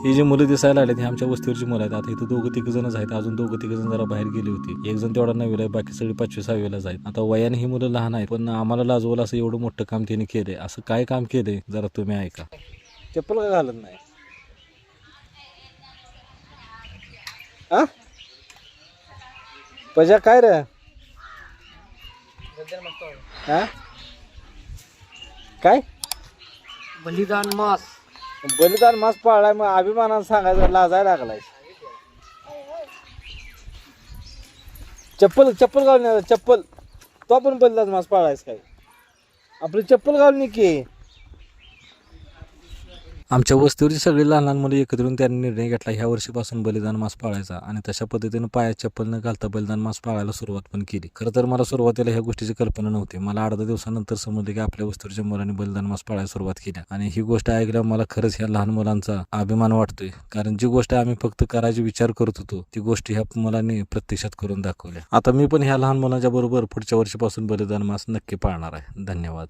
ही जी मुलं दिसायला आले ही आमच्या वस्तीवरची मुलं आहेत. आता इथं 2-3 आहेत, अजून 2-3 जरा बाहेर गेली होती. एक जण तेवढा 9वीला आहे, बाकी सगळी 5वी-6वीलाच आहेत. आता वयाने ही मुलं लहान आहेत, पण आम्हाला लाजवलं असं एवढं मोठं काम त्यांनी केलंय. असं काय काम केलंय जरा तुम्ही ऐका. चप्पल का घालत नाही? पजा काय रे? काय बलिदान मास पाळलाय, मग अभिमानानं सांगायचं, लाजायला लागलाय. चप्पल घालून चप्पल तो पण बलिदान मास पाळायस काय? आपली चप्पल घालून की. आमच्या वस्तीवरची सगळी लहान लहान मुलं एकत्र येऊन त्यांनी निर्णय घेतला ह्या वर्षीपासून बलिदान मास पाळायचा आणि तशा पद्धतीनं पायात चप्पल न घालता बलिदान मास पाळायला सुरुवात पण केली. खरं तर मला सुरुवातीला ह्या गोष्टीची कल्पना नव्हती. मला 8-10 दिवसानंतर समजलं की आपल्या वस्तीवरच्या मुलांनी बलिदान मास पाळायला सुरुवात केली आणि ही गोष्ट ऐकल्यावर मला खरंच ह्या लहान मुलांचा अभिमान वाटतोय. कारण जी गोष्ट आम्ही फक्त करायची विचार करत होतो ती गोष्टी ह्या मुलांनी प्रत्यक्षात करून दाखवल्या. आता मी पण ह्या लहान मुलांच्या बरोबर पुढच्या वर्षीपासून बलिदान मास नक्की पाळणार आहे. धन्यवाद.